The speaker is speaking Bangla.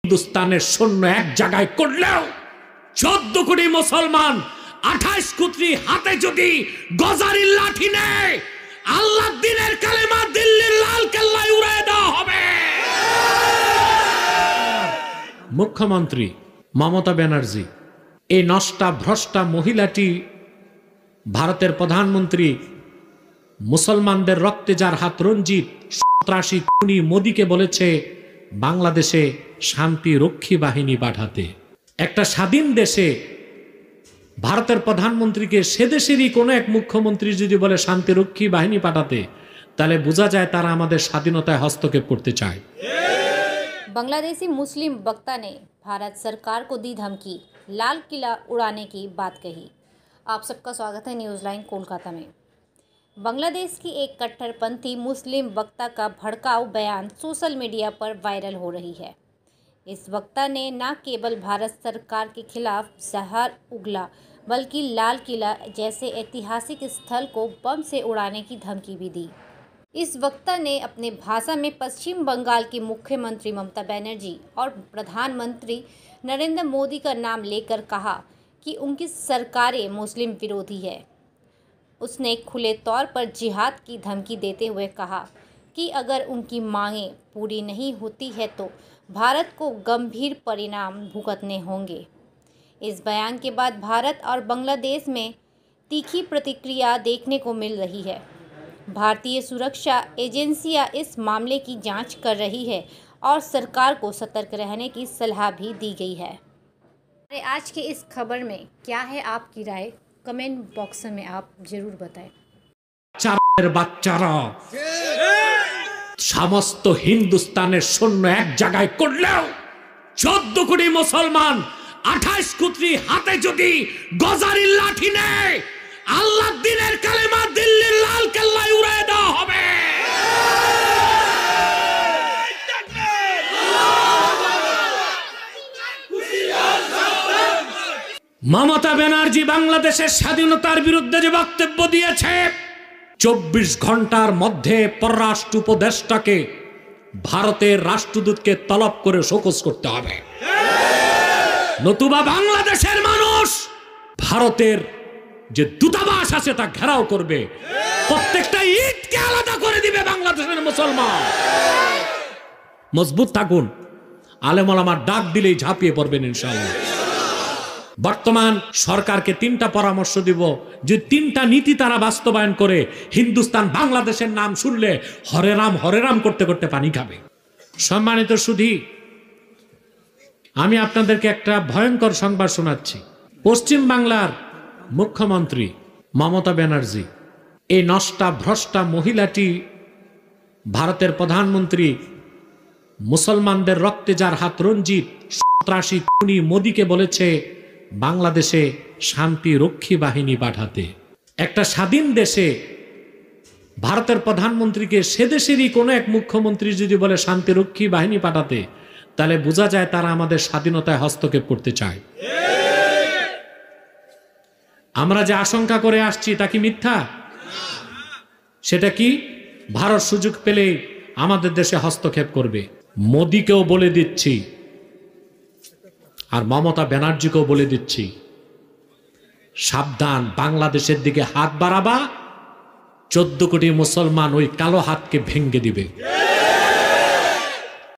হিন্দুস্তানের সৈন্য এক জায়গায় করলেও 14 কোটি মুসলমান 28 কোটি হাতে যদি গজারির লাঠি নেয়, আল্লাহর দ্বীনের কালেমা দিল্লির লাল কেল্লায় উড়িয়ে দেওয়া হবে। মুখ্যমন্ত্রী মমতা ব্যানার্জি, এই নষ্টা ভ্রষ্টা মহিলাটি ভারতের প্রধানমন্ত্রী মুসলমানদের রক্তে যার হাত রঞ্জিত সন্ত্রাসী খুনি মোদিকে বলেছে বাংলাদেশে শান্তি রক্ষী বাহিনী পাঠাতে। একটা স্বাধীন দেশে ভারতের প্রধানমন্ত্রীকে সে দেশেরই কোনো এক মুখ্যমন্ত্রী যদি বলে শান্তিরক্ষী বাহিনী পাঠাতে, তাহলে বোঝা যায় তারা আমাদের স্বাধীনতায় হস্তক্ষেপ করতে চায়। बांग्लादेशी मुस्लिम वक्ता ने भारत सरकार को दी धमकी, लाल किला उड़ाने की बात कही। आप सबका स्वागत है न्यूज़ लाइन कोलकाता में। बांग्लादेश की एक कट्टरपंथी मुस्लिम वक्ता का भड़काऊ बयान सोशल मीडिया पर वायरल हो रही है। इस वक्ता ने न केवल भारत सरकार के खिलाफ जहर उगला, बल्कि लाल किला जैसे ऐतिहासिक स्थल को बम से उड़ाने की धमकी भी दी। इस वक्ता ने अपने भाषण में पश्चिम बंगाल की मुख्यमंत्री ममता बनर्जी और प्रधानमंत्री नरेंद्र मोदी का नाम लेकर कहा कि उनकी सरकारें मुस्लिम विरोधी है। उसने खुले तौर पर जिहाद की धमकी देते हुए कहा कि अगर उनकी मांगें पूरी नहीं होती है तो भारत को गंभीर परिणाम भुगतने होंगे। इस बयान के बाद भारत और बांग्लादेश में तीखी प्रतिक्रिया देखने को मिल रही है। भारतीय सुरक्षा एजेंसियां इस मामले की जांच कर रही है और सरकार को सतर्क रहने की सलाह भी दी गई है। आज के इस खबर में क्या है आपकी राय? कमेंट बॉक्स में आप जरूर बताएं। বাচ্চারা সমস্ত হিন্দুস্তানের সৈন্য এক জায়গায় করলেও 14 কোটি মুসলমান 28 কোটি হাতে যদি গজারির লাঠি নেয়, আল্লাহর দ্বীনের কালেমা দিল্লির লাল কেল্লায় উড়িয়ে দেওয়া হবে। মমতা ব্যানার্জি বাংলাদেশের স্বাধীনতার বিরুদ্ধে যে বক্তব্য দিয়েছে, 24 ঘন্টার মধ্যে পররাষ্ট্র উপদেষ্টাকে ভারতের রাষ্ট্রদূতকে তলব করে শোকজ করতে হবে, নতুবা বাংলাদেশের মানুষ ভারতের যে দূতাবাস আছে তা ঘেরাও করবে, প্রত্যেকটা ইটকে আলাদা করে দিবে বাংলাদেশের মুসলমান। মজবুত থাকুন, আলেম ওলামার ডাক দিলেই ঝাঁপিয়ে পড়বেন ইনশাআল্লাহ। বর্তমান সরকারকে 3টা পরামর্শ দিব, যে 3টা নীতি তারা বাস্তবায়ন করে হিন্দুস্তান বাংলাদেশের নাম শুনলে হরে রাম করতে করতে পানি খাবে। সম্মানিত সুধী, আমি আপনাদেরকে একটা ভয়ঙ্কর সংবাদ শোনাচ্ছি। পশ্চিম বাংলার মুখ্যমন্ত্রী মমতা ব্যানার্জি, এই নষ্টা ভ্রষ্টা মহিলাটি ভারতের প্রধানমন্ত্রী মুসলমানদের রক্তে যার হাত রঞ্জিত সন্ত্রাসী খুনি মোদিকে বলেছে বাংলাদেশে শান্তি রক্ষী বাহিনী পাঠাতে। একটা স্বাধীন দেশে ভারতের প্রধানমন্ত্রীকে সে দেশেরই কোনো এক মুখ্যমন্ত্রী যদি বলে শান্তি রক্ষী বাহিনী পাঠাতে, তাহলে বোঝা যায় তারা আমাদের স্বাধীনতায় হস্তক্ষেপ করতে চায়। আমরা যে আশঙ্কা করে আসছি তা কি মিথ্যা? সেটা কি ভারত সুযোগ পেলে আমাদের দেশে হস্তক্ষেপ করবে? মোদিকেও বলে দিচ্ছি আর মমতা ব্যানার্জিকেও বলে দিচ্ছি, সাবধান, বাংলাদেশের দিকে হাত বাড়াবা, 14 কোটি মুসলমান ওই কালো হাতকে ভেঙে দিবে।